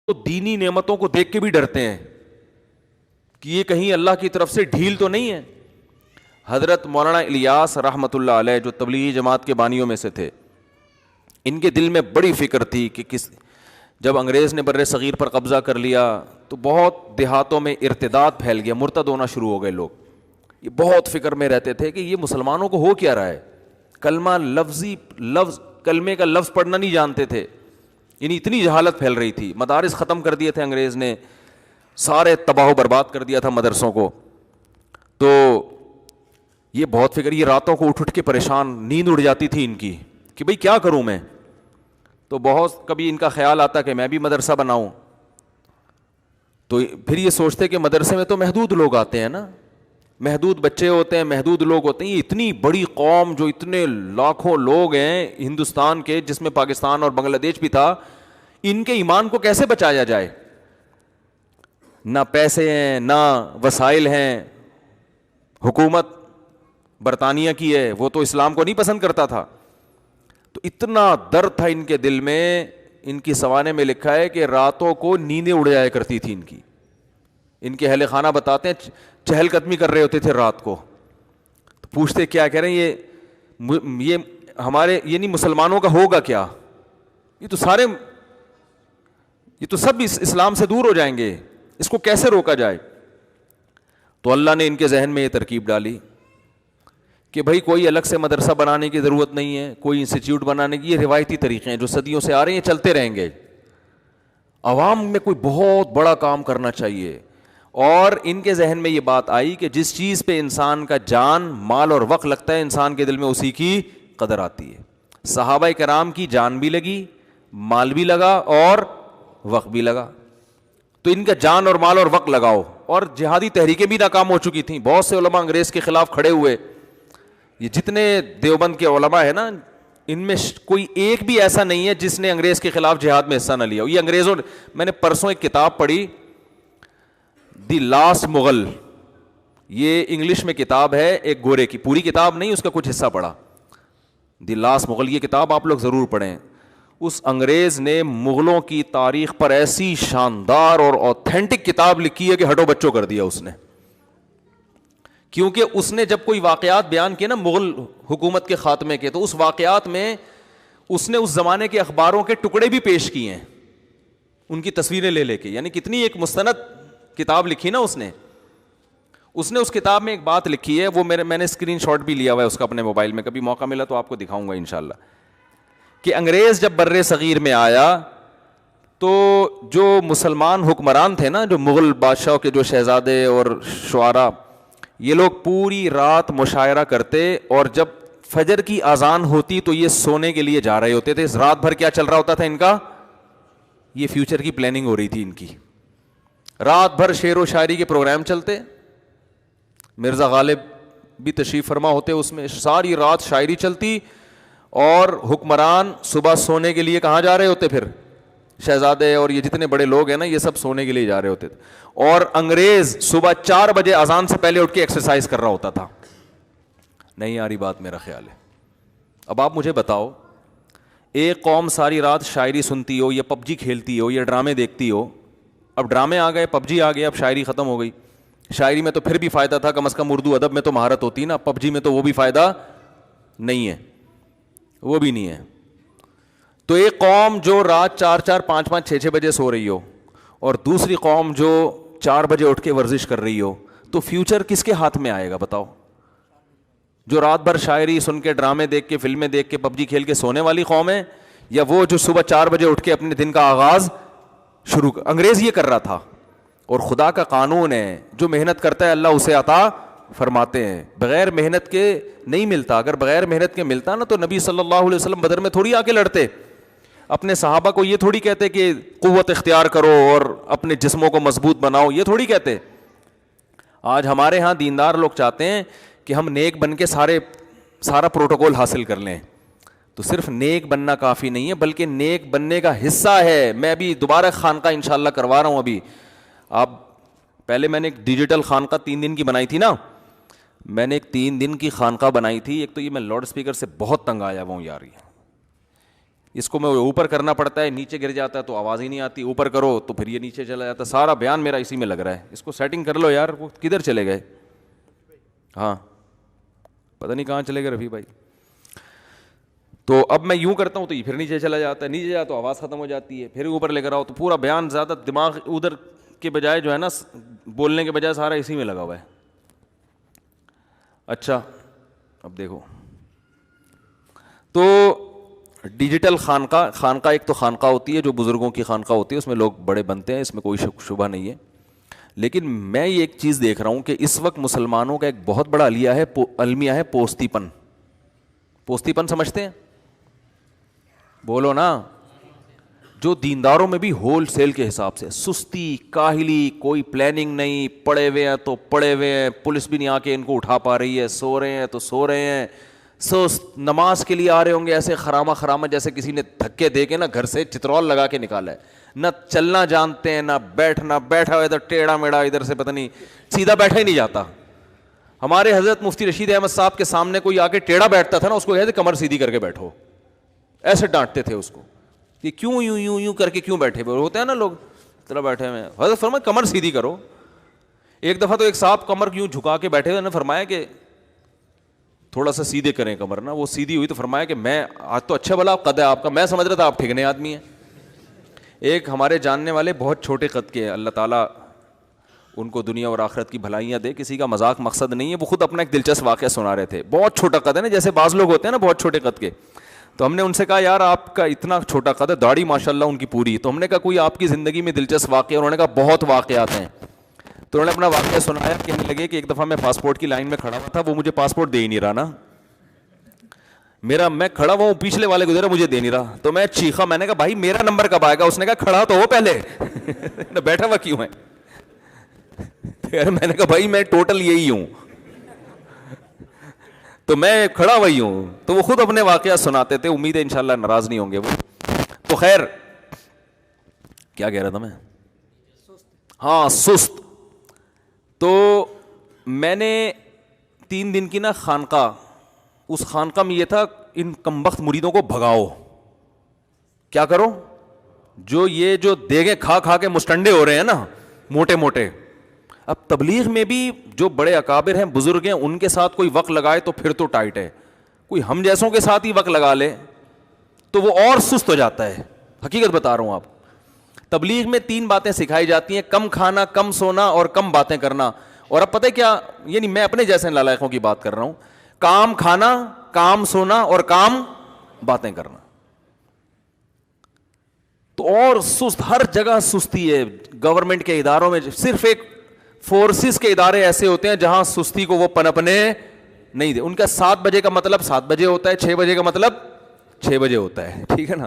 تو دینی نعمتوں کو دیکھ کے بھی ڈرتے ہیں کہ یہ کہیں اللہ کی طرف سے ڈھیل تو نہیں ہے. حضرت مولانا الیاس رحمۃ اللہ علیہ جو تبلیغی جماعت کے بانیوں میں سے تھے, ان کے دل میں بڑی فکر تھی کہ جب انگریز نے بر صغیر پر قبضہ کر لیا تو بہت دیہاتوں میں ارتداد پھیل گیا, مرتد ہونا شروع ہو گئے لوگ. یہ بہت فکر میں رہتے تھے کہ یہ مسلمانوں کو ہو کیا رہا ہے. کلمہ لفظ کلمے کا لفظ پڑھنا نہیں جانتے تھے, یعنی اتنی جہالت پھیل رہی تھی. مدارس ختم کر دیے تھے انگریز نے, سارے تباہ و برباد کر دیا تھا مدرسوں کو. تو یہ بہت فکر, یہ راتوں کو اٹھ کے پریشان, نیند اڑ جاتی تھی ان کی کہ بھئی کیا کروں میں. تو بہت کبھی ان کا خیال آتا کہ میں بھی مدرسہ بناؤں. تو پھر یہ سوچتے کہ مدرسے میں تو محدود لوگ آتے ہیں نا, محدود بچے ہوتے ہیں, محدود لوگ ہوتے ہیں. یہ اتنی بڑی قوم جو اتنے لاکھوں لوگ ہیں ہندوستان کے, جس میں پاکستان اور بنگلہ دیش بھی تھا, ان کے ایمان کو کیسے بچایا جائے. نہ پیسے ہیں نہ وسائل ہیں. حکومت برطانیہ کی ہے, وہ تو اسلام کو نہیں پسند کرتا تھا. تو اتنا درد تھا ان کے دل میں. ان کی سوانے میں لکھا ہے کہ راتوں کو نیندیں اڑ جایا کرتی تھی ان کی. ان کے اہل خانہ بتاتے ہیں چہل قدمی کر رہے ہوتے تھے رات کو. تو پوچھتے کیا کہہ رہے ہیں, یہ ہمارے یعنی مسلمانوں کا ہوگا کیا, یہ تو سب اسلام سے دور ہو جائیں گے, اس کو کیسے روکا جائے. تو اللہ نے ان کے ذہن میں یہ ترکیب ڈالی کہ بھائی کوئی الگ سے مدرسہ بنانے کی ضرورت نہیں ہے, کوئی انسٹیٹیوٹ بنانے کی. یہ روایتی طریقے ہیں جو صدیوں سے آ رہے ہیں, چلتے رہیں گے. عوام میں کوئی بہت بڑا کام کرنا چاہیے. اور ان کے ذہن میں یہ بات آئی کہ جس چیز پہ انسان کا جان, مال اور وقت لگتا ہے, انسان کے دل میں اسی کی قدر آتی ہے. صحابہ کرام کی جان بھی لگی, مال بھی لگا اور وقت بھی لگا. تو ان کا جان اور مال اور وقت لگاؤ. اور جہادی تحریکیں بھی ناکام ہو چکی تھیں. بہت سے علماء انگریز کے خلاف کھڑے ہوئے. یہ جتنے دیوبند کے علماء ہیں نا, ان میں کوئی ایک بھی ایسا نہیں ہے جس نے انگریز کے خلاف جہاد میں حصہ نہ لیا ہو. یہ انگریزوں, میں نے پرسوں ایک کتاب پڑھی, دی لاسٹ مغل. یہ انگلش میں کتاب ہے, ایک گورے کی, پوری کتاب نہیں, اس کا کچھ حصہ پڑھا. دی لاسٹ مغل, یہ کتاب آپ لوگ ضرور پڑھیں. اس انگریز نے مغلوں کی تاریخ پر ایسی شاندار اور اوتھینٹک کتاب لکھی ہے کہ ہٹو بچوں کر دیا اس نے. کیونکہ اس نے جب کوئی واقعات بیان کیے نا مغل حکومت کے خاتمے کے, تو اس واقعات میں اس نے اس زمانے کے اخباروں کے ٹکڑے بھی پیش کیے ہیں, ان کی تصویریں لے لے کے. یعنی کتنی ایک مستند کتاب لکھی نا اس نے. اس کتاب میں ایک بات لکھی ہے, وہ میں نے اسکرین شاٹ بھی لیا ہوا ہے اس کا اپنے موبائل میں, کبھی موقع ملا تو آپ کو دکھاؤں گا انشاءاللہ. کہ انگریز جب بر صغیر میں آیا تو جو مسلمان حکمران تھے نا, جو مغل بادشاہوں کے جو شہزادے اور شعراء, یہ لوگ پوری رات مشاعرہ کرتے, اور جب فجر کی اذان ہوتی تو یہ سونے کے لیے جا رہے ہوتے تھے. رات بھر کیا چل رہا ہوتا تھا ان کا, یہ فیوچر کی پلاننگ ہو رہی تھی ان کی. رات بھر شعر و شاعری کے پروگرام چلتے. مرزا غالب بھی تشریف فرما ہوتے اس میں, ساری رات شاعری چلتی. اور حکمران صبح سونے کے لیے کہاں جا رہے ہوتے, پھر شہزادے اور یہ جتنے بڑے لوگ ہیں نا, یہ سب سونے کے لیے جا رہے ہوتے تھے. اور انگریز صبح 4 بجے اذان سے پہلے اٹھ کے ایکسرسائز کر رہا ہوتا تھا. نہیں آ رہی بات, میرا خیال ہے. اب آپ مجھے بتاؤ, ایک قوم ساری رات شاعری سنتی ہو, یا پب جی کھیلتی ہو, یا ڈرامے دیکھتی ہو. اب ڈرامے آ گئے, پب جی آ گیا, اب شاعری ختم ہو گئی. شاعری میں تو پھر بھی فائدہ تھا, کم از کم اردو ادب میں تو مہارت ہوتی نا. پب جی میں تو وہ بھی فائدہ نہیں ہے, وہ بھی نہیں ہے. تو ایک قوم جو رات 4 5 6 بجے سو رہی ہو, اور دوسری قوم جو 4 بجے اٹھ کے ورزش کر رہی ہو, تو فیوچر کس کے ہاتھ میں آئے گا بتاؤ؟ جو رات بھر شاعری سن کے, ڈرامے دیکھ کے, فلمیں دیکھ کے, پب جی کھیل کے سونے والی قوم ہے, یا وہ جو صبح 4 بجے اٹھ کے اپنے دن کا آغاز شروع انگریز یہ کر رہا تھا. اور خدا کا قانون ہے, جو محنت کرتا ہے اللہ اسے عطا فرماتے ہیں. بغیر محنت کے نہیں ملتا. اگر بغیر محنت کے ملتا نا تو نبی صلی اللہ علیہ وسلم بدر میں تھوڑی آ کے لڑتے. اپنے صحابہ کو یہ تھوڑی کہتے کہ قوت اختیار کرو اور اپنے جسموں کو مضبوط بناؤ, یہ تھوڑی کہتے. آج ہمارے ہاں دیندار لوگ چاہتے ہیں کہ ہم نیک بن کے سارا پروٹوکول حاصل کر لیں. تو صرف نیک بننا کافی نہیں ہے, بلکہ نیک بننے کا حصہ ہے. میں ابھی دوبارہ خانقاہ انشاءاللہ کروا رہا ہوں. ابھی آپ پہلے میں نے ایک ڈیجیٹل خانقاہ 3 دن کی بنائی تھی نا, میں نے ایک 3 دن کی خانقاہ بنائی تھی. ایک تو یہ میں لاؤڈ اسپیکر سے بہت تنگ آیا ہوا ہوں یار, اس کو میں اوپر کرنا پڑتا ہے, نیچے گر جاتا ہے تو آواز ہی نہیں آتی, اوپر کرو تو پھر یہ نیچے چلا جاتا ہے. سارا بیان میرا اسی میں لگ رہا ہے. اس کو سیٹنگ کر لو یار. وہ کدھر چلے گئے؟ ہاں پتہ نہیں کہاں چلے گئے رفیع بھائی. تو اب میں یوں کرتا ہوں تو یہ پھر نیچے چلا جاتا ہے, نیچے جاتا تو آواز ختم ہو جاتی ہے, پھر اوپر لے کر آؤ تو پورا بیان زیادہ دماغ ادھر کے بجائے جو ہے نا, بولنے کے بجائے سارا اسی میں لگا ہوا ہے. اچھا اب دیکھو, تو ڈیجیٹل خانقاہ ایک تو خانقاہ ہوتی ہے جو بزرگوں کی خانقاہ ہوتی ہے, اس میں لوگ بڑے بنتے ہیں, اس میں کوئی شبہ نہیں ہے. لیکن میں یہ ایک چیز دیکھ رہا ہوں کہ اس وقت مسلمانوں کا ایک بہت بڑا المیہ ہے پوستی پن. پوستی پن سمجھتے ہیں؟ بولو نا. جو دینداروں میں بھی ہول سیل کے حساب سے سستی, کاہلی, کوئی پلاننگ نہیں, پڑے ہوئے ہیں تو پڑے ہوئے ہیں, پولیس بھی نہیں آ کے ان کو اٹھا پا رہی ہے, سو رہے ہیں تو سو رہے ہیں, نماز کے لیے آ رہے ہوں گے ایسے خرامہ جیسے کسی نے دھکے دے کے نا گھر سے چترول لگا کے نکالا ہے. نہ چلنا جانتے ہیں, نہ بیٹھا ہوا ادھر ٹیڑھا میڑا, ادھر سے پتہ نہیں سیدھا بیٹھا ہی نہیں جاتا. ہمارے حضرت مفتی رشید احمد صاحب کے سامنے کوئی آ کے ٹیڑھا بیٹھتا تھا نا, اس کو کہتے کمر سیدھی کر کے بیٹھو, ایسے ڈانٹتے تھے اس کو کہ کیوں یوں کر کے کیوں بیٹھے ہوئے ہوتے ہیں نا لوگ, طرح بیٹھے ہوئے ہیں. حضرت فرمایا کمر سیدھی کرو. ایک دفعہ تو ایک صاحب کمر یوں جھکا کے بیٹھے ہوئے, نے فرمایا کہ تھوڑا سا سیدھے کریں کمر نا. وہ سیدھی ہوئی تو فرمایا کہ میں آج تو اچھا بھلا قد ہے آپ کا, میں سمجھ رہا تھا آپ ٹھگنے آدمی ہیں. ایک ہمارے جاننے والے بہت چھوٹے قد کے, اللہ تعالیٰ ان کو دنیا اور آخرت کی بھلائیاں دے, کسی کا مذاق مقصد نہیں ہے, وہ خود اپنا ایک دلچسپ واقعہ سنا رہے تھے. بہت چھوٹا قد ہے نا, جیسے بعض لوگ ہوتے ہیں نا بہت چھوٹے قد کے. تو ہم نے ان سے کہا یار آپ کا اتنا چھوٹا قد ہے, داڑھی ماشاءاللہ ان کی پوری. تو ہم نے کہا کوئی آپ کی زندگی میں دلچسپ واقعہ؟ انہوں نے کہا بہت واقعات ہیں. تو انہوں نے اپنا واقعہ سنایا. کہنے لگے کہ ایک دفعہ میں پاسپورٹ کی لائن میں کھڑا ہوا تھا, وہ مجھے پاسپورٹ دے ہی نہیں رہا نا, میں کھڑا ہوا ہوں, پچھلے والے گزرا, مجھے دے نہیں رہا. تو میں چیخا, میں نے کہا بھائی میرا نمبر کب آئے گا؟ اس نے کہا کھڑا تو ہو پہلے, بیٹھا ہوا کیوں ہے؟ میں نے کہا بھائی میں ٹوٹل یہی ہوں, تو میں کھڑا وہی ہوں. تو وہ خود اپنے واقعات سناتے تھے, امید ہے انشاءاللہ ناراض نہیں ہوں گے وہ. تو خیر کیا کہہ رہا تھا میں؟ ہاں سست. تو میں نے 3 دن کی نا خانقاہ, اس خانقاہ میں یہ تھا ان کمبخت مریدوں کو بھگاؤ. کیا کرو؟ جو دیگیں کھا کے مستنڈے ہو رہے ہیں نا موٹے موٹے. اب تبلیغ میں بھی جو بڑے اکابر ہیں, بزرگ ہیں, ان کے ساتھ کوئی وقت لگائے تو پھر تو ٹائٹ ہے. کوئی ہم جیسوں کے ساتھ ہی وقت لگا لے تو وہ اور سست ہو جاتا ہے. حقیقت بتا رہا ہوں آپ. تبلیغ میں 3 باتیں سکھائی جاتی ہیں, کم کھانا, کم سونا اور کم باتیں کرنا. اور اب پتہ ہے کیا, یعنی میں اپنے جیسے لالائقوں کی بات کر رہا ہوں, کام کھانا, کام سونا اور کام باتیں کرنا. تو اور سست, ہر جگہ سستی ہے. گورنمنٹ کے اداروں میں صرف ایک فورسز کے ادارے ایسے ہوتے ہیں جہاں سستی کو وہ پنپنے نہیں دے. ان کا 7 بجے کا مطلب 7 بجے ہوتا ہے, 6 بجے کا مطلب 6 بجے ہوتا ہے, ٹھیک ہے نا.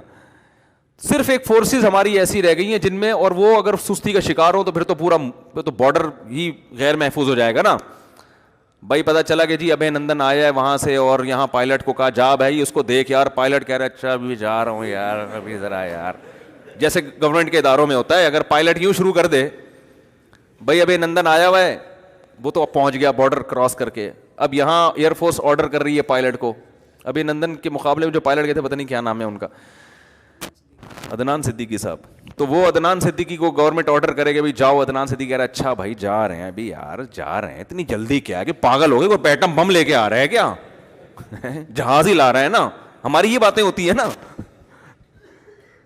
صرف ایک فورسز ہماری ایسی رہ گئی ہیں جن میں, اور وہ اگر سستی کا شکار ہو تو پھر تو پورا تو بارڈر ہی غیر محفوظ ہو جائے گا نا. بھائی پتہ چلا کہ جی ابے نندن آیا ہے وہاں سے, اور یہاں پائلٹ کو کہا جا بھائی اس کو دیکھ یار, پائلٹ کہہ رہا ہے اچھا ابھی جا رہا ہوں یار, ابھی ذرا یار. جیسے گورنمنٹ کے اداروں میں ہوتا ہے, اگر پائلٹ یوں شروع کر دے بھائی ابے نندن آیا ہوا ہے, وہ تو اب پہنچ گیا بارڈر کراس کر کے. اب یہاں ایئر فورس آرڈر کر رہی ہے پائلٹ کو. ابھی نندن کے مقابلے میں جو پائلٹ گئے تھے پتہ نہیں کیا نام ہے ان کا, عدنان صدیقی صاحب. تو وہ عدنان صدیقی کو گورنمنٹ آرڈر کرے گا بھی جاؤ. عدنان صدیقی کہہ رہا ہے اچھا بھائی جا رہے ہیں ابھی یار, جا رہے ہیں, اتنی جلدی کیا ہے کہ پاگل ہو گئے, کوئی ایٹم بم لے کے آ رہا ہے کیا؟ جہاز ہی لا رہا ہے نا. ہماری یہ باتیں ہوتی ہیں نا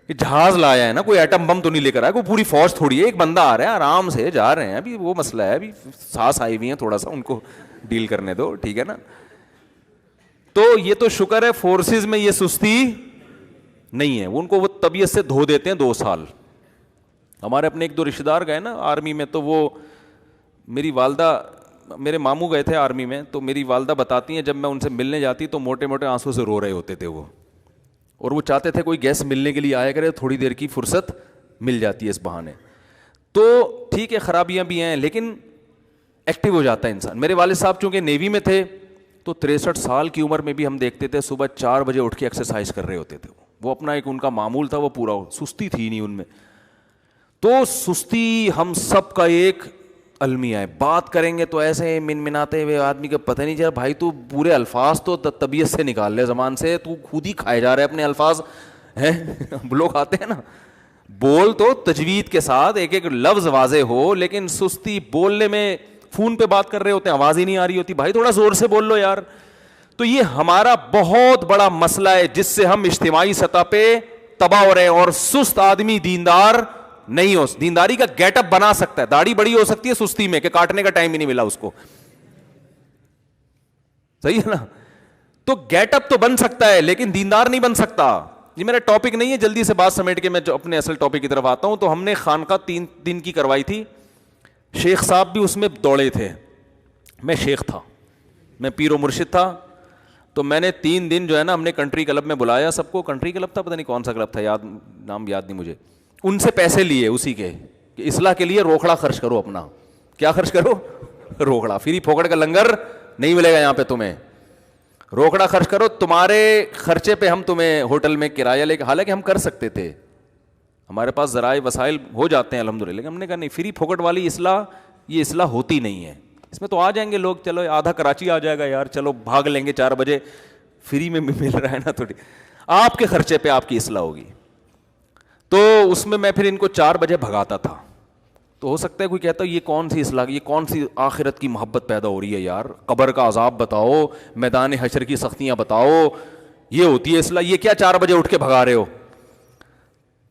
کہ جہاز لایا ہے نا, کوئی ایٹم بم تو نہیں لے کر آیا, کوئی پوری فوج تھوڑی ہے, ایک بندہ آ رہا ہے آرام سے جا رہے ہیں. ابھی وہ مسئلہ ہے, ابھی سانس آئی ہوئی ہیں, تھوڑا سا ان کو ڈیل کرنے دو, ٹھیک ہے نا. تو یہ تو شکر ہے فورسز میں یہ سستی نہیں ہے, ان کو وہ طبیعت سے دھو دیتے ہیں 2 سال. ہمارے اپنے 1-2 رشتہ دار گئے نا آرمی میں, تو وہ میری والدہ, میرے ماموں گئے تھے آرمی میں, تو میری والدہ بتاتی ہیں جب میں ان سے ملنے جاتی تو موٹے موٹے آنسو سے رو رہے ہوتے تھے وہ, اور وہ چاہتے تھے کوئی گیس ملنے کے لیے آیا کرے, تھوڑی دیر کی فرصت مل جاتی ہے اس بہانے. تو ٹھیک ہے خرابیاں بھی ہیں لیکن ایکٹیو ہو جاتا ہے انسان. میرے والد صاحب چونکہ نیوی میں تھے تو 63 سال کی عمر میں بھی ہم دیکھتے تھے صبح 4 بجے اٹھ کے ایکسرسائز کر رہے ہوتے تھے. وہ اپنا ایک ان کا معمول تھا, وہ پورا سستی تھی نہیں ان میں. تو سستی ہم سب کا ایک المیہ ہے. بات کریں گے تو ایسے منمناتے ہوئے آدمی کا پتہ نہیں چلا, بھائی تو پورے الفاظ تو طبیعت سے نکال لے, زبان سے تو خود ہی کھائے جا رہے اپنے الفاظ. ہے لوگ آتے ہیں نا, بول تو تجوید کے ساتھ, ایک ایک لفظ واضح ہو, لیکن سستی بولنے میں, فون پہ بات کر رہے ہوتے ہیں, آواز ہی نہیں آ رہی ہوتی, بھائی تھوڑا زور سے بول لو یار. تو یہ ہمارا بہت بڑا مسئلہ ہے جس سے ہم اجتماعی سطح پہ تباہ ہو رہے ہیں. اور سست آدمی دیندار نہیں ہو, دینداری کا گیٹ اپ بنا سکتا ہے, داڑھی بڑی ہو سکتی ہے سستی میں کہ کاٹنے کا ٹائم ہی نہیں ملا اس کو, صحیح ہے نا. تو گیٹ اپ تو بن سکتا ہے لیکن دیندار نہیں بن سکتا. یہ میرا ٹاپک نہیں ہے, جلدی سے بات سمیٹ کے میں جو اپنے اصل ٹاپک کی طرف آتا ہوں. تو ہم نے خانقاہ 3 دن کی کروائی تھی, شیخ صاحب بھی اس میں دوڑے تھے, میں شیخ تھا, میں پیر و مرشد تھا. تو میں نے 3 دن جو ہے نا, ہم نے کنٹری کلب میں بلایا سب کو, کنٹری کلب تھا, پتہ نہیں کون سا کلب تھا, نام یاد نہیں مجھے. ان سے پیسے لیے اسی کے کہ اصلاح کے لیے روکڑا خرچ کرو اپنا. کیا خرچ کرو؟ روکڑا. فری پھوکڑ کا لنگر نہیں ملے گا یہاں پہ تمہیں, روکڑا خرچ کرو, تمہارے خرچے پہ ہم تمہیں ہوٹل میں کرایہ لے کے, حالانکہ ہم کر سکتے تھے, ہمارے پاس ذرائع وسائل ہو جاتے ہیں الحمدللہ, لیکن ہم نے کہا نہیں, فری پھوکٹ والی اصلاح یہ اصلاح ہوتی نہیں ہے. اس میں تو آ جائیں گے لوگ, چلو آدھا کراچی آ جائے گا یار, چلو بھاگ لیں گے 4 بجے, فری میں مل رہا ہے نا, تھوڑی آپ کے خرچے پہ آپ کی اصلاح ہوگی. تو اس میں پھر ان کو 4 بجے بھگاتا تھا. تو ہو سکتا ہے کوئی کہتا ہے یہ کون سی اصلاح, یہ کون سی آخرت کی محبت پیدا ہو رہی ہے یار, قبر کا عذاب بتاؤ, میدان حشر کی سختیاں بتاؤ, یہ ہوتی ہے اصلاح, یہ کیا 4 بجے اٹھ کے بھگا رہے ہو.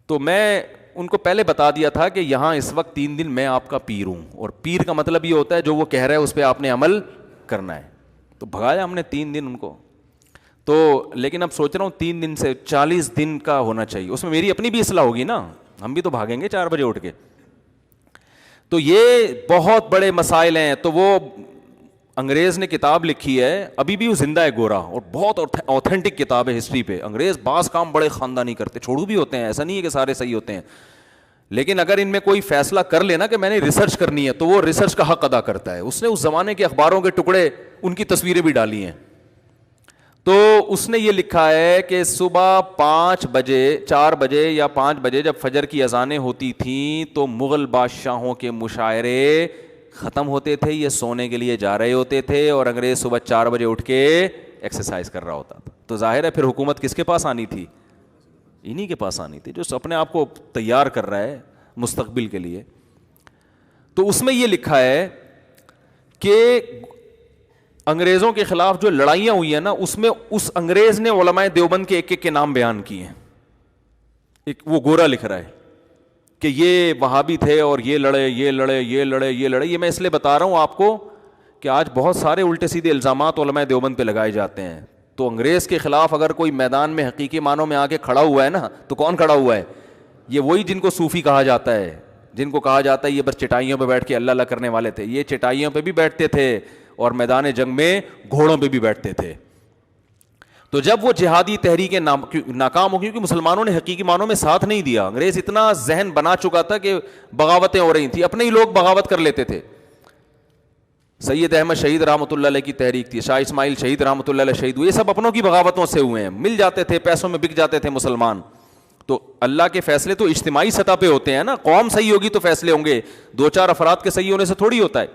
تو میں ان کو پہلے بتا دیا تھا کہ یہاں اس وقت 3 دن میں آپ کا پیر ہوں, اور پیر کا مطلب یہ ہوتا ہے جو وہ کہہ رہا ہے اس پہ آپ نے عمل کرنا ہے. تو بھگایا ہم نے 3 دن ان کو. تو لیکن اب سوچ رہا ہوں 3 دن سے 40 دن کا ہونا چاہیے, اس میں میری اپنی بھی اصلاح ہوگی نا, ہم بھی تو بھاگیں گے 4 بجے اٹھ کے. تو یہ بہت بڑے مسائل ہیں. تو وہ انگریز نے کتاب لکھی ہے, ابھی بھی وہ زندہ ہے گورا, اور بہت اوتھینٹک کتاب ہے ہسٹری پہ. انگریز بعض کام بڑے خاندانی کرتے, چھوڑو بھی ہوتے ہیں, ایسا نہیں ہے کہ سارے صحیح ہوتے ہیں, لیکن اگر ان میں کوئی فیصلہ کر لینا کہ میں نے ریسرچ کرنی ہے تو وہ ریسرچ کا حق ادا کرتا ہے. اس نے اس زمانے کے اخباروں کے ٹکڑے, ان کی تصویریں بھی ڈالی ہیں. تو اس نے یہ لکھا ہے کہ صبح 5 بجے 4 بجے یا 5 بجے جب فجر کی اذانیں ہوتی تھیں تو مغل بادشاہوں کے مشاعرے ختم ہوتے تھے, یہ سونے کے لیے جا رہے ہوتے تھے, اور انگریز صبح 4 بجے اٹھ کے ایکسرسائز کر رہا ہوتا تھا. تو ظاہر ہے پھر حکومت کس کے پاس آنی تھی؟ انہی کے پاس آنی تھی, جو اپنے آپ کو تیار کر رہا ہے مستقبل کے لیے. تو اس میں یہ لکھا ہے کہ انگریزوں کے خلاف جو لڑائیاں ہوئی ہیں نا, اس میں اس انگریز نے علماء دیوبند کے ایک ایک کے نام بیان کیے ہیں. ایک وہ گورا لکھ رہا ہے کہ یہ وہابی تھے اور یہ لڑے یہ لڑے یہ لڑے یہ لڑے. یہ میں اس لیے بتا رہا ہوں آپ کو کہ آج بہت سارے الٹے سیدھے الزامات علماء دیوبند پہ لگائے جاتے ہیں. تو انگریز کے خلاف اگر کوئی میدان میں حقیقی معنوں میں آ کے کھڑا ہوا ہے نا, تو کون کھڑا ہوا ہے؟ یہ وہی جن کو صوفی کہا جاتا ہے, جن کو کہا جاتا ہے یہ بس چٹائیوں پہ بیٹھ کے اللہ اللہ کرنے والے تھے. یہ چٹائیوں پہ بھی بیٹھتے تھے اور میدان جنگ میں گھوڑوں پہ بھی بیٹھتے تھے. تو جب وہ جہادی تحریکیں ناکام ہو گئی, کیونکہ مسلمانوں نے حقیقی معنوں میں ساتھ نہیں دیا, انگریز اتنا ذہن بنا چکا تھا کہ بغاوتیں ہو رہی تھیں, اپنے ہی لوگ بغاوت کر لیتے تھے. سید احمد شہید رحمۃ اللہ علیہ کی تحریک تھی, شاہ اسماعیل شہید رحمۃ اللہ علیہ شہید ہوئے, یہ سب اپنوں کی بغاوتوں سے ہوئے ہیں. مل جاتے تھے, پیسوں میں بک جاتے تھے مسلمان. تو اللہ کے فیصلے تو اجتماعی سطح پہ ہوتے ہیں نا, قوم صحیح ہوگی تو فیصلے ہوں گے, 2-4 افراد کے صحیح ہونے سے تھوڑی ہوتا ہے.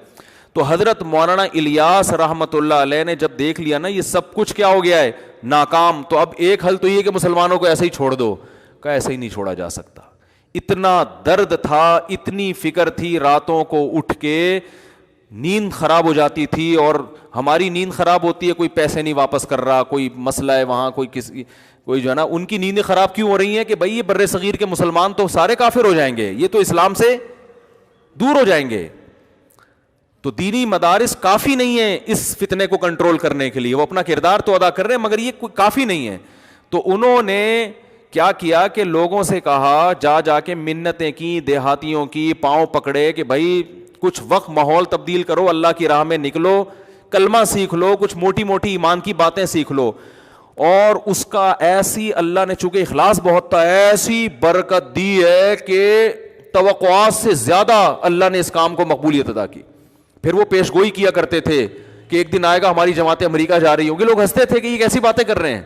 تو حضرت مولانا الیاس رحمۃ اللہ علیہ نے جب دیکھ لیا نا یہ سب کچھ کیا ہو گیا ہے, ناکام, تو اب ایک حل تو یہ کہ مسلمانوں کو ایسے ہی چھوڑ دو. کہ ایسے ہی نہیں چھوڑا جا سکتا. اتنا درد تھا, اتنی فکر تھی, راتوں کو اٹھ کے نیند خراب ہو جاتی تھی. اور ہماری نیند خراب ہوتی ہے, کوئی پیسے نہیں واپس کر رہا, کوئی مسئلہ ہے وہاں, کوئی جو ہے نا, ان کی نیندیں خراب کیوں ہو رہی ہیں کہ بھائی یہ بر صغیر کے مسلمان تو سارے کافر ہو جائیں گے, یہ تو اسلام سے دور ہو جائیں گے. تو دینی مدارس کافی نہیں ہیں اس فتنے کو کنٹرول کرنے کے لیے. وہ اپنا کردار تو ادا کر رہے ہیں مگر یہ کافی نہیں ہے. تو انہوں نے کیا کیا کہ لوگوں سے کہا, جا کے منتیں کی, دیہاتیوں کی, پاؤں پکڑے کہ بھائی کچھ وقت ماحول تبدیل کرو, اللہ کی راہ میں نکلو, کلمہ سیکھ لو, کچھ موٹی موٹی ایمان کی باتیں سیکھ لو. اور اس کا ایسی اللہ نے, چونکہ اخلاص بہت تھا, ایسی برکت دی ہے کہ توقعات سے زیادہ اللہ نے اس کام کو مقبولیت ادا کی. پھر وہ پیش گوئی کیا کرتے تھے کہ ایک دن آئے گا ہماری جماعتیں امریکہ جا رہی ہوں گی. لوگ ہنستے تھے کہ یہ کیسی باتیں کر رہے ہیں,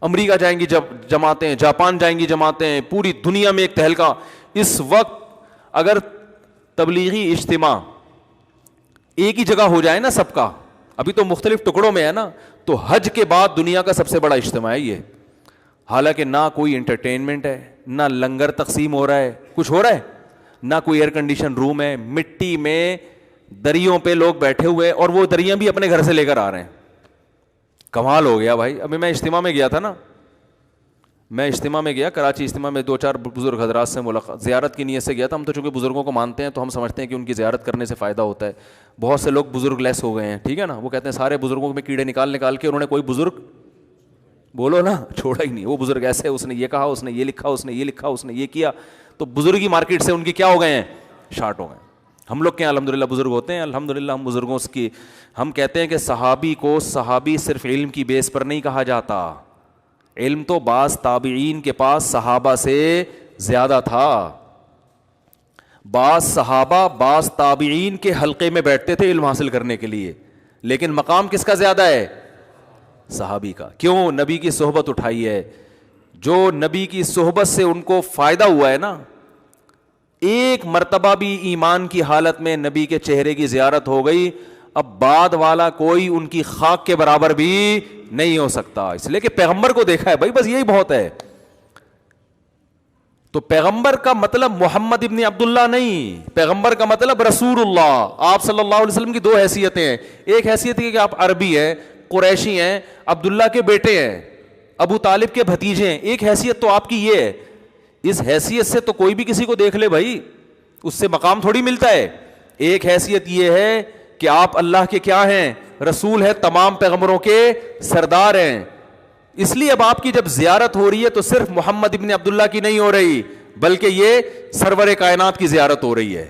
امریکہ جائیں گی جماعتیں, جاپان جائیں گی جماعتیں, پوری دنیا میں ایک تہلکہ. اس وقت اگر تبلیغی اجتماع ایک ہی جگہ ہو جائے نا سب کا, ابھی تو مختلف ٹکڑوں میں ہے نا, تو حج کے بعد دنیا کا سب سے بڑا اجتماع ہے یہ. حالانکہ نہ کوئی انٹرٹینمنٹ ہے، نہ لنگر تقسیم ہو رہا ہے، کچھ ہو رہا ہے، نہ کوئی ایئر کنڈیشن روم ہے، مٹی میں دریوں پہ لوگ بیٹھے ہوئے اور وہ دریاں بھی اپنے گھر سے لے کر آ رہے ہیں. کمال ہو گیا بھائی. ابھی میں اجتماع میں گیا تھا نا، میں اجتماع میں گیا کراچی اجتماع میں، 2-4 بزرگ حضرات سے ملاقات، زیارت کی نیت سے گیا تھا. ہم تو چونکہ بزرگوں کو مانتے ہیں تو ہم سمجھتے ہیں کہ ان کی زیارت کرنے سے فائدہ ہوتا ہے. بہت سے لوگ بزرگ لیس ہو گئے ہیں، ٹھیک ہے نا، وہ کہتے ہیں سارے بزرگوں میں کیڑے نکال کے انہوں نے کوئی بزرگ بولو نا چھوڑا ہی نہیں. وہ بزرگ ایسے، اس نے یہ کہا، اس نے یہ لکھا، اس نے یہ لکھا، اس نے یہ کیا، تو بزرگی مارکیٹ سے ان کی کیا ہو گئے ہیں، شارٹ ہو گئے. ہم لوگ کیا الحمدللہ بزرگ ہوتے ہیں، الحمدللہ ہم بزرگوں کی. ہم کہتے ہیں کہ صحابی کو صحابی صرف علم کی بیس پر نہیں کہا جاتا، علم تو بعض تابعین کے پاس صحابہ سے زیادہ تھا. بعض صحابہ بعض تابعین کے حلقے میں بیٹھتے تھے علم حاصل کرنے کے لیے، لیکن مقام کس کا زیادہ ہے، صحابی کا. کیوں؟ نبی کی صحبت اٹھائی ہے. جو نبی کی صحبت سے ان کو فائدہ ہوا ہے نا، ایک مرتبہ بھی ایمان کی حالت میں نبی کے چہرے کی زیارت ہو گئی، اب بعد والا کوئی ان کی خاک کے برابر بھی نہیں ہو سکتا، اس لیے کہ پیغمبر کو دیکھا ہے بھائی، بس یہی بہت ہے. تو پیغمبر کا مطلب محمد ابن عبداللہ نہیں، پیغمبر کا مطلب رسول اللہ. آپ صلی اللہ علیہ وسلم کی 2 حیثیتیں ہیں. ایک حیثیت ہے کہ آپ عربی ہیں، قریشی ہیں، عبداللہ کے بیٹے ہیں، ابو طالب کے بھتیجے ہیں. ایک حیثیت تو آپ کی یہ ہے. اس حیثیت سے تو کوئی بھی کسی کو دیکھ لے بھائی، اس سے مقام تھوڑی ملتا ہے. ایک حیثیت یہ ہے کہ آپ اللہ کے کیا ہیں، رسول ہے، تمام پیغمبروں کے سردار ہیں. اس لیے اب آپ کی جب زیارت ہو رہی ہے تو صرف محمد ابن عبداللہ کی نہیں ہو رہی، بلکہ یہ سرور کائنات کی زیارت ہو رہی ہے.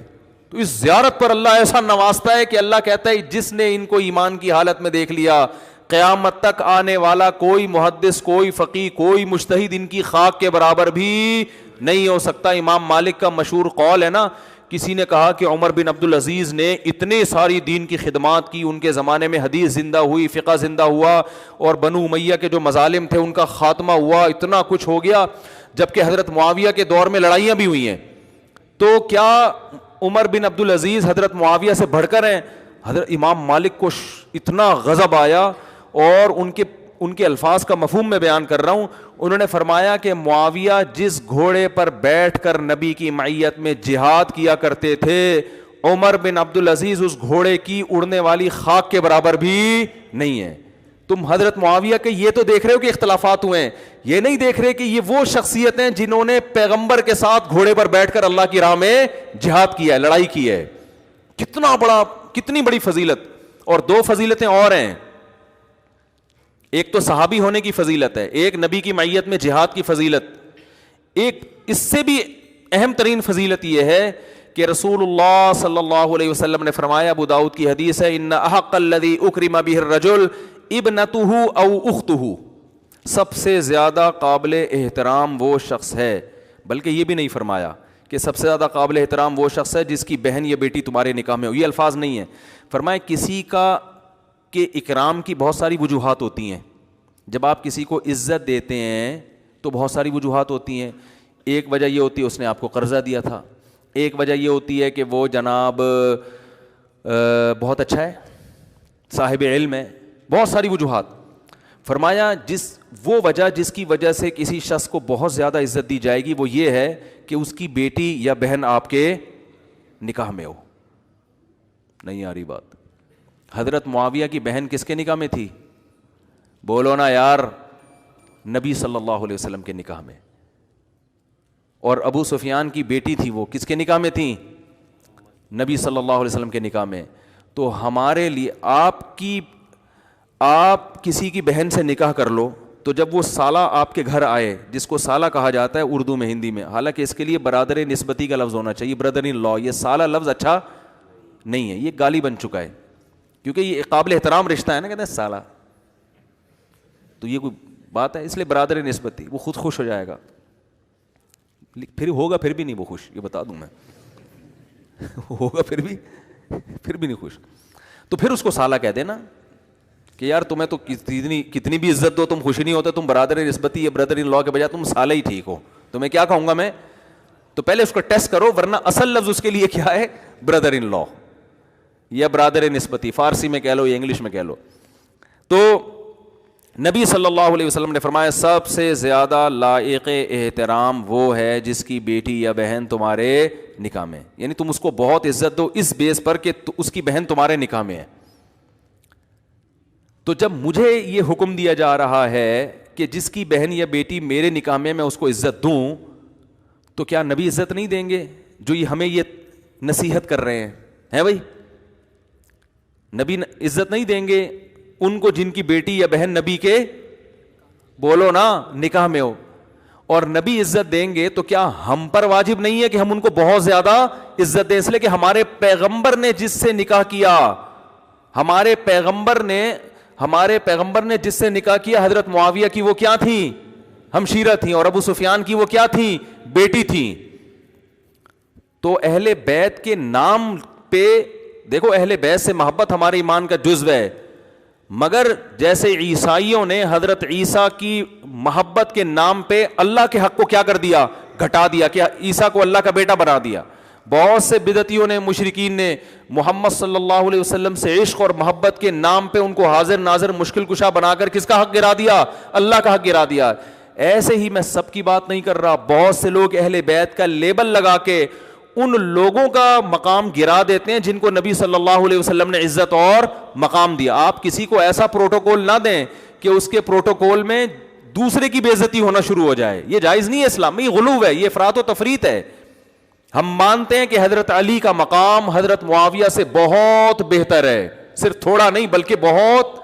تو اس زیارت پر اللہ ایسا نوازتا ہے کہ اللہ کہتا ہے جس نے ان کو ایمان کی حالت میں دیکھ لیا، قیامت تک آنے والا کوئی محدث، کوئی فقیہ، کوئی مجتہد ان کی خاک کے برابر بھی نہیں ہو سکتا. امام مالک کا مشہور قول ہے نا، کسی نے کہا کہ عمر بن عبد العزیز نے اتنے ساری دین کی خدمات کی، ان کے زمانے میں حدیث زندہ ہوئی، فقہ زندہ ہوا، اور بنو امیہ کے جو مظالم تھے ان کا خاتمہ ہوا، اتنا کچھ ہو گیا، جبکہ حضرت معاویہ کے دور میں لڑائیاں بھی ہوئی ہیں. تو کیا عمر بن عبد العزیز حضرت معاویہ سے بڑھ کر ہیں؟ حضرت امام مالک کو اتنا غضب آیا، اور ان کے الفاظ کا مفہوم میں بیان کر رہا ہوں. انہوں نے فرمایا کہ معاویہ جس گھوڑے پر بیٹھ کر نبی کی معیت میں جہاد کیا کرتے تھے، عمر بن عبد العزیز اس گھوڑے کی اڑنے والی خاک کے برابر بھی نہیں ہے. تم حضرت معاویہ کے یہ تو دیکھ رہے ہو کہ اختلافات ہوئے ہیں، یہ نہیں دیکھ رہے کہ یہ وہ شخصیت ہیں جنہوں نے پیغمبر کے ساتھ گھوڑے پر بیٹھ کر اللہ کی راہ میں جہاد کیا ہے، لڑائی کی ہے. کتنی بڑی فضیلت. اور 2 فضیلتیں اور ہیں، ایک تو صحابی ہونے کی فضیلت ہے، ایک نبی کی معیت میں جہاد کی فضیلت. ایک اس سے بھی اہم ترین فضیلت یہ ہے کہ رسول اللہ صلی اللہ علیہ وسلم نے فرمایا، ابو داؤد کی حدیث ہے، ان احق الذی اکرم بہ الرجل ابنتہ او اختہ، سب سے زیادہ قابل احترام وہ شخص ہے. بلکہ یہ بھی نہیں فرمایا کہ سب سے زیادہ قابل احترام وہ شخص ہے جس کی بہن یا بیٹی تمہارے نکاح میں ہو، یہ الفاظ نہیں ہے. فرمایا کسی کا کہ اکرام کی بہت ساری وجوہات ہوتی ہیں. جب آپ کسی کو عزت دیتے ہیں تو بہت ساری وجوہات ہوتی ہیں. ایک وجہ یہ ہوتی ہے اس نے آپ کو قرضہ دیا تھا، ایک وجہ یہ ہوتی ہے کہ وہ جناب بہت اچھا ہے، صاحب علم ہے، بہت ساری وجوہات. فرمایا وہ وجہ جس کی وجہ سے کسی شخص کو بہت زیادہ عزت دی جائے گی وہ یہ ہے کہ اس کی بیٹی یا بہن آپ کے نکاح میں ہو. نہیں آ رہی بات؟ حضرت معاویہ کی بہن کس کے نکاح میں تھی؟ بولو نا یار، نبی صلی اللہ علیہ وسلم کے نکاح میں. اور ابو سفیان کی بیٹی تھی، وہ کس کے نکاح میں تھی؟ نبی صلی اللہ علیہ وسلم کے نکاح میں. تو ہمارے لیے آپ کسی کی بہن سے نکاح کر لو تو جب وہ سالہ آپ کے گھر آئے، جس کو سالہ کہا جاتا ہے اردو میں، ہندی میں، حالانکہ اس کے لیے برادر نسبتی کا لفظ ہونا چاہیے، بردر ان لا. یہ سالہ لفظ اچھا نہیں ہے، یہ گالی بن چکا ہے، کیونکہ یہ قابل احترام رشتہ ہے نا، کہتے ہیں سالہ، تو یہ کوئی بات ہے. اس لیے برادر نسبتی، وہ خود خوش ہو جائے گا، پھر ہوگا پھر بھی نہیں وہ خوش، یہ بتا دوں میں ہوگا پھر بھی نہیں خوش. تو پھر اس کو سالہ کہہ دینا کہ یار تمہیں تو کتنی بھی عزت دو تم خوش نہیں ہوتے، تم برادر نسبتی یا بردر ان لا کے بجائے تم سالہ ہی ٹھیک ہو. تمہیں کیا کہوں گا میں؟ تو پہلے اس کو ٹیسٹ کرو، ورنہ اصل لفظ اس کے لیے کیا ہے؟ بردر ان لا یا برادر نسبتی، فارسی میں کہہ لو یا انگلش میں کہہ لو. تو نبی صلی اللہ علیہ وسلم نے فرمایا سب سے زیادہ لائق احترام وہ ہے جس کی بیٹی یا بہن تمہارے نکاح میں، یعنی تم اس کو بہت عزت دو اس بیس پر کہ اس کی بہن تمہارے نکاح میں ہے. تو جب مجھے یہ حکم دیا جا رہا ہے کہ جس کی بہن یا بیٹی میرے نکاح میں میں اس کو عزت دوں، تو کیا نبی عزت نہیں دیں گے جو یہ ہمیں یہ نصیحت کر رہے ہیں بھائی؟ نبی عزت نہیں دیں گے ان کو جن کی بیٹی یا بہن نبی کے بولو نا نکاح میں ہو؟ اور نبی عزت دیں گے تو کیا ہم پر واجب نہیں ہے کہ ہم ان کو بہت زیادہ عزت دیں؟ اس لیے کہ ہمارے پیغمبر نے جس سے نکاح کیا، ہمارے پیغمبر نے جس سے نکاح کیا حضرت معاویہ کی وہ کیا تھی؟ ہمشیرہ تھیں. اور ابو سفیان کی وہ کیا تھی؟ بیٹی تھی. تو اہل بیت کے نام پہ دیکھو، اہل بیت سے محبت ہمارے ایمان کا جزو ہے، مگر جیسے عیسائیوں نے حضرت عیسیٰ کی محبت کے نام پہ اللہ کے حق کو کیا کر دیا؟ گھٹا دیا، کہ عیسیٰ کو اللہ کا بیٹا بنا دیا. بہت سے بدعتیوں نے، مشرکین نے محمد صلی اللہ علیہ وسلم سے عشق اور محبت کے نام پہ ان کو حاضر ناظر مشکل کشا بنا کر کس کا حق گرا دیا؟ اللہ کا حق گرا دیا. ایسے ہی میں سب کی بات نہیں کر رہا، بہت سے لوگ اہل بیت کا لیبل لگا کے ان لوگوں کا مقام گرا دیتے ہیں جن کو نبی صلی اللہ علیہ وسلم نے عزت اور مقام دیا. آپ کسی کو ایسا پروٹوکول نہ دیں کہ اس کے پروٹوکول میں دوسرے کی بے عزتی ہونا شروع ہو جائے. یہ جائز نہیں ہے، اسلام میں یہ غلو ہے، یہ افراط و تفریط ہے. ہم مانتے ہیں کہ حضرت علی کا مقام حضرت معاویہ سے بہت بہتر ہے، صرف تھوڑا نہیں بلکہ بہت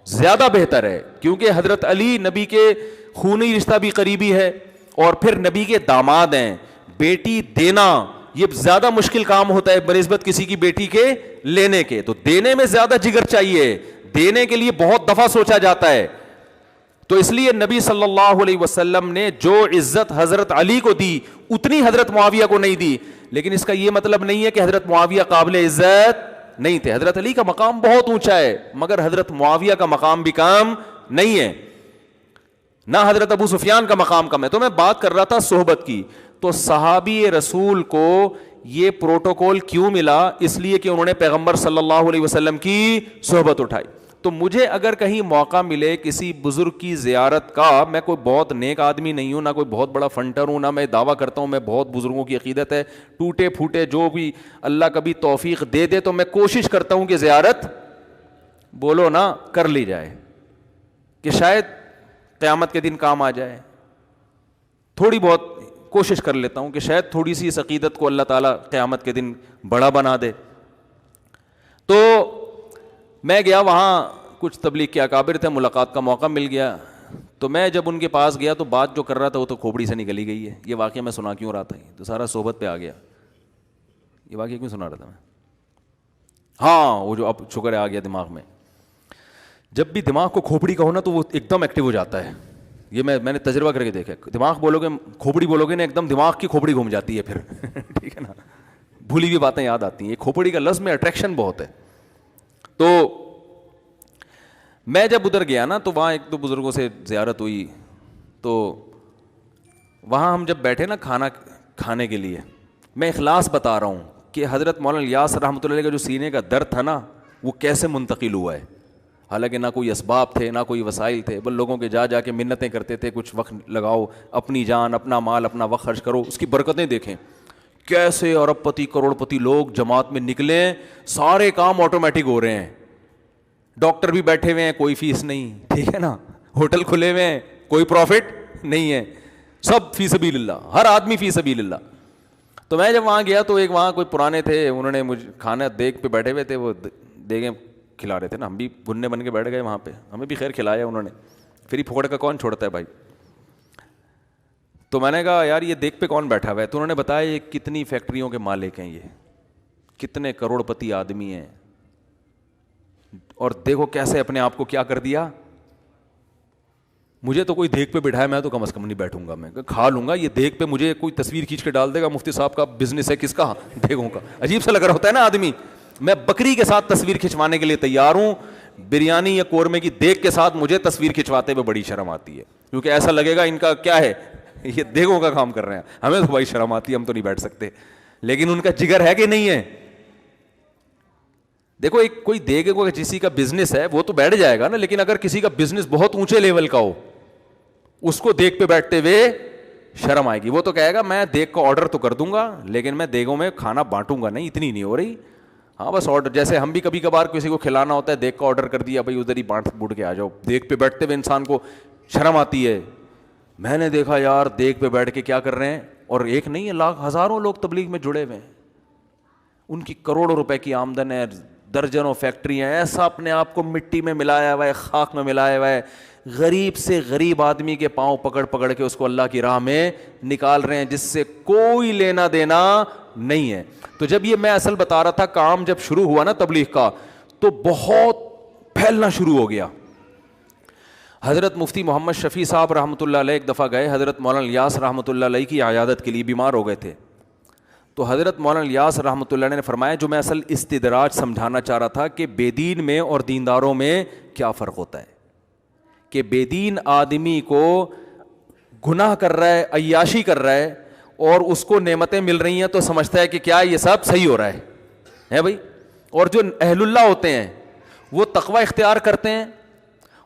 زیادہ بہتر ہے، کیونکہ حضرت علی نبی کے خونی رشتہ بھی قریبی ہے اور پھر نبی کے داماد ہیں. بیٹی دینا یہ زیادہ مشکل کام ہوتا ہے بنسبت کسی کی بیٹی کے لینے کے. تو دینے میں زیادہ جگر چاہیے، دینے کے لیے بہت دفعہ سوچا جاتا ہے. تو اس لیے نبی صلی اللہ علیہ وسلم نے جو عزت حضرت علی کو دی اتنی حضرت معاویہ کو نہیں دی. لیکن اس کا یہ مطلب نہیں ہے کہ حضرت معاویہ قابل عزت نہیں تھے. حضرت علی کا مقام بہت اونچا ہے، مگر حضرت معاویہ کا مقام بھی کم نہیں ہے، نہ حضرت ابو سفیان کا مقام کم ہے. تو میں بات کر رہا تھا صحبت کی. تو صحابی رسول کو یہ پروٹوکول کیوں ملا؟ اس لیے کہ انہوں نے پیغمبر صلی اللہ علیہ وسلم کی صحبت اٹھائی. تو مجھے اگر کہیں موقع ملے کسی بزرگ کی زیارت کا، میں کوئی بہت نیک آدمی نہیں ہوں، نہ کوئی بہت بڑا فنٹر ہوں، نہ میں دعویٰ کرتا ہوں میں بہت بزرگوں کی عقیدت ہے، ٹوٹے پھوٹے جو بھی اللہ کبھی توفیق دے دے تو میں کوشش کرتا ہوں کہ زیارت بولو نا کر لی جائے، کہ شاید قیامت کے دن کام آ جائے. تھوڑی بہت کوشش کر لیتا ہوں کہ شاید تھوڑی سی اس عقیدت کو اللہ تعالیٰ قیامت کے دن بڑا بنا دے. تو میں گیا وہاں، کچھ تبلیغ کے اکابر تھے، ملاقات کا موقع مل گیا. تو میں جب ان کے پاس گیا تو بات جو کر رہا تھا وہ تو کھوپڑی سے نکلی گئی ہے. یہ واقعہ میں سنا کیوں رہا تھا؟ تو سارا صحبت پہ آ گیا. یہ واقعہ کیوں سنا رہا تھا میں؟ ہاں وہ جو اب شکر ہے آ گیا دماغ میں. جب بھی دماغ کو کھوپڑی کہو نا تو وہ ایک دم ایکٹیو ہو جاتا ہے. یہ میں نے تجربہ کر کے دیکھا. دماغ بولو گے، کھوپڑی بولو گے نا، ایک دم دماغ کی کھوپڑی گھوم جاتی ہے پھر. ٹھیک ہے نا، بھولی ہوئی باتیں یاد آتی ہیں. یہ کھوپڑی کا لفظ میں اٹریکشن بہت ہے. تو میں جب ادھر گیا نا تو وہاں ایک دو بزرگوں سے زیارت ہوئی. تو وہاں ہم جب بیٹھے نا کھانا کھانے کے لیے، میں اخلاص بتا رہا ہوں کہ حضرت مولانا الیاس رحمۃ اللہ علیہ کا جو سینے کا درد تھا نا وہ کیسے منتقل ہوا ہے. حالانکہ نہ کوئی اسباب تھے نہ کوئی وسائل تھے، بل لوگوں کے جا کے منتیں کرتے تھے، کچھ وقت لگاؤ، اپنی جان اپنا مال اپنا وقت خرچ کرو. اس کی برکتیں دیکھیں کیسے ارب پتی کروڑ پتی لوگ جماعت میں نکلے، سارے کام آٹومیٹک ہو رہے ہیں. ڈاکٹر بھی بیٹھے ہوئے ہیں، کوئی فیس نہیں، ٹھیک ہے نا. ہوٹل کھلے ہوئے ہیں، کوئی پروفٹ نہیں ہے، سب فی سبیل اللہ، ہر آدمی فی سبیل اللہ. تو میں جب وہاں گیا تو ایک وہاں کوئی پرانے تھے، انہوں نے مجھے کھانا دیگ پہ بیٹھے ہوئے تھے، وہ دیگیں کھلا رہے تھے نا. ہم بھی گھننے بن کے بیٹھ گئے وہاں پہ، ہمیں بھی خیر کھلایا انہوں نے. پھر ہی پھوڑ کا کون چھوڑتا ہے بھائی. تو میں نے کہا یار یہ دیگ پہ کون بیٹھا ہوا ہے؟ تو انہوں نے بتایا یہ کتنی فیکٹریوں کے مالک ہیں، یہ کتنے کروڑ پتی آدمی ہیں، اور دیکھو کیسے اپنے آپ کو کیا کر دیا. مجھے تو کوئی دیگ پہ بٹھایا میں تو کم از کم نہیں بیٹھوں گا، میں کھا لوں گا. یہ دیگ پہ مجھے کوئی تصویر کھینچ کے ڈال دے گا، مفتی صاحب کا بزنس ہے، کس کا؟ دیگوں کا. عجیب سا لگ رہا ہوتا ہے نا آدمی. میں بکری کے ساتھ تصویر کھنچوانے کے لیے تیار ہوں، بریانی یا قورمے کی دیگ کے ساتھ مجھے تصویر کھنچواتے ہوئے بڑی شرم آتی ہے، کیونکہ ایسا لگے گا ان کا کیا ہے، یہ دیگوں کا کام کر رہے ہیں. ہمیں تو بڑی شرم آتی ہے، ہم تو نہیں بیٹھ سکتے. لیکن ان کا جگر ہے کہ نہیں ہے؟ دیکھو ایک کوئی دے گا، کوئی کسی کا بزنس ہے وہ تو بیٹھ جائے گا نا، لیکن اگر کسی کا بزنس بہت اونچے لیول کا ہو، اس کو دیگ پہ بیٹھتے ہوئے شرم آئے گی. وہ تو کہے گا میں دیگ کا آرڈر تو کر دوں گا لیکن میں دیگوں میں کھانا بانٹوں گا نہیں، اتنی نہیں ہو رہی. ہاں بس آرڈر، جیسے ہم بھی کبھی کبھار کسی کو کھلانا ہوتا ہے، دیگ کا آرڈر کر دیا بھائی ادھر ہی بانٹ بوٹ کے آ جاؤ. دیگ پہ بیٹھتے ہوئے انسان کو شرم آتی ہے. میں نے دیکھا یار دیگ پہ بیٹھ کے کیا کر رہے ہیں، اور ایک نہیں ہے، لاکھ ہزاروں لوگ تبلیغ میں جڑے ہوئے ہیں، ان کی کروڑوں روپے کی آمدن ہے، درجنوں فیکٹریاں، ایسا اپنے آپ کو مٹی میں ملایا ہوا ہے، خاک میں ملایا ہوا ہے، غریب سے غریب آدمی کے پاؤں پکڑ پکڑ کے اس کو اللہ کی راہ میں نکال رہے ہیں جس سے کوئی لینا دینا نہیں ہے. تو جب یہ میں اصل بتا رہا تھا، کام جب شروع ہوا نا تبلیغ کا تو بہت پھیلنا شروع ہو گیا. حضرت مفتی محمد شفیع صاحب رحمۃ اللہ علیہ ایک دفعہ گئے حضرت مولانا الیاس رحمۃ اللہ علیہ کی عیادت کے لیے، بیمار ہو گئے تھے. تو حضرت مولانا الیاس رحمۃ اللہ علیہ نے فرمایا، جو میں اصل استدراج سمجھانا چاہ رہا تھا کہ بے دین میں اور دینداروں میں کیا فرق ہوتا ہے، کہ بے دین آدمی کو گناہ کر رہا ہے، عیاشی کر رہا ہے، اور اس کو نعمتیں مل رہی ہیں تو سمجھتا ہے کہ کیا یہ سب صحیح ہو رہا ہے بھائی. اور جو اہل اللہ ہوتے ہیں وہ تقوی اختیار کرتے ہیں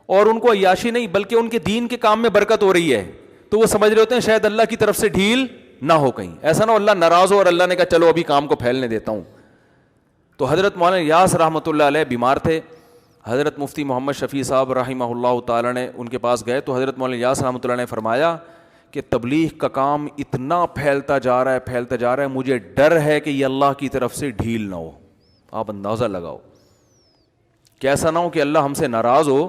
اور ان کو عیاشی نہیں بلکہ ان کے دین کے کام میں برکت ہو رہی ہے، تو وہ سمجھ رہے ہوتے ہیں شاید اللہ کی طرف سے ڈھیل نہ ہو کہیں، ایسا نہ ہو اللہ ناراض ہو اور اللہ نے کہا چلو ابھی کام کو پھیلنے دیتا ہوں. تو حضرت مولانا الیاس رحمۃ اللہ علیہ بیمار تھے. حضرت مفتی محمد شفیع صاحب رحمہ اللہ تعالیٰ نے ان کے پاس گئے تو حضرت مولانا الیاس رحمۃ اللہ نے فرمایا کہ تبلیغ کا کام اتنا پھیلتا جا رہا ہے، مجھے ڈر ہے کہ یہ اللہ کی طرف سے ڈھیل نہ ہو. آپ اندازہ لگاؤ کہ ایسا نہ ہو کہ اللہ ہم سے ناراض ہو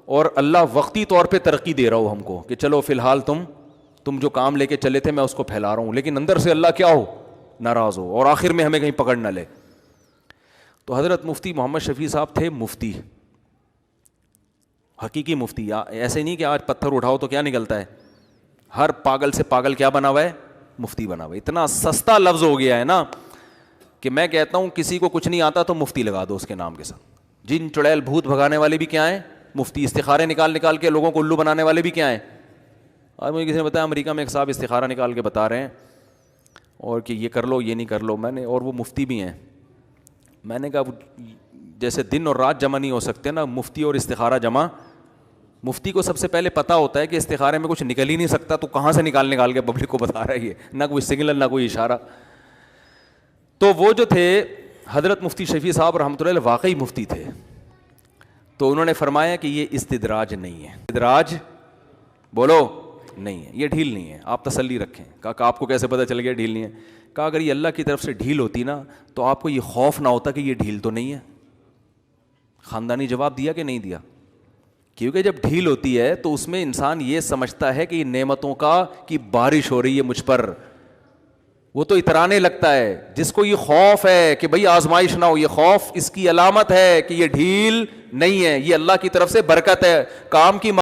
اور اللہ وقتی طور پہ ترقی دے رہا ہو ہم کو کہ چلو فی الحال تم جو کام لے کے چلے تھے میں اس کو پھیلا رہا ہوں، لیکن اندر سے اللہ کیا ہو، ناراض ہو، اور آخر میں ہمیں کہیں پکڑ نہ لے. تو حضرت مفتی محمد شفیع صاحب تھے مفتی، حقیقی مفتی. ایسے نہیں کہ آج پتھر اٹھاؤ تو کیا نکلتا ہے، ہر پاگل سے پاگل کیا بنا ہوا ہے، مفتی بنا ہوا ہے. اتنا سستا لفظ ہو گیا ہے نا کہ میں کہتا ہوں کسی کو کچھ نہیں آتا تو مفتی لگا دو اس کے نام کے ساتھ. جن چڑیل بھوت بھگانے والے بھی کیا ہیں، مفتی. استخارے نکال کے لوگوں کو الو بنانے والے بھی کیا ہیں. آج مجھے کسی نے بتایا امریکہ میں ایک صاحب استخارہ نکال کے بتا رہے ہیں اور کہ یہ کر لو یہ نہیں کر لو. میں نے، اور وہ مفتی بھی ہیں، میں نے کہا جیسے دن اور رات جمع نہیں ہو سکتے نا، مفتی اور استخارہ جمع. مفتی کو سب سے پہلے پتہ ہوتا ہے کہ استخارے میں کچھ نکل ہی نہیں سکتا تو کہاں سے نکال کے پبلک کو بتا رہا ہے، یہ نہ کوئی سگنل نہ کوئی اشارہ. تو وہ جو تھے حضرت مفتی شفیع صاحب رحمۃ اللہ واقعی مفتی تھے. تو انہوں نے فرمایا کہ یہ استدراج نہیں ہے، استدراج بولو نہیں ہے، یہ ڈھیل نہیں ہے، آپ تسلی رکھیں. کہا آپ کو کیسے پتہ چل گیا ڈھیل نہیں ہے؟ کہا اگر یہ اللہ کی طرف سے ڈھیل ہوتی نا تو آپ کو یہ خوف نہ ہوتا کہ یہ ڈھیل تو نہیں ہے. خاندانی جواب دیا کہ نہیں دیا؟ کیونکہ جب ڈھیل ہوتی ہے تو اس میں انسان یہ سمجھتا ہے کہ یہ نعمتوں کی بارش ہو رہی ہے مجھ پر، وہ تو اترانے لگتا ہے. جس کو یہ خوف ہے کہ بھئی آزمائش نہ ہو، یہ خوف اس کی علامت ہے کہ یہ ڈھیل نہیں ہے، یہ اللہ کی طرف سے برکت ہے. کام کی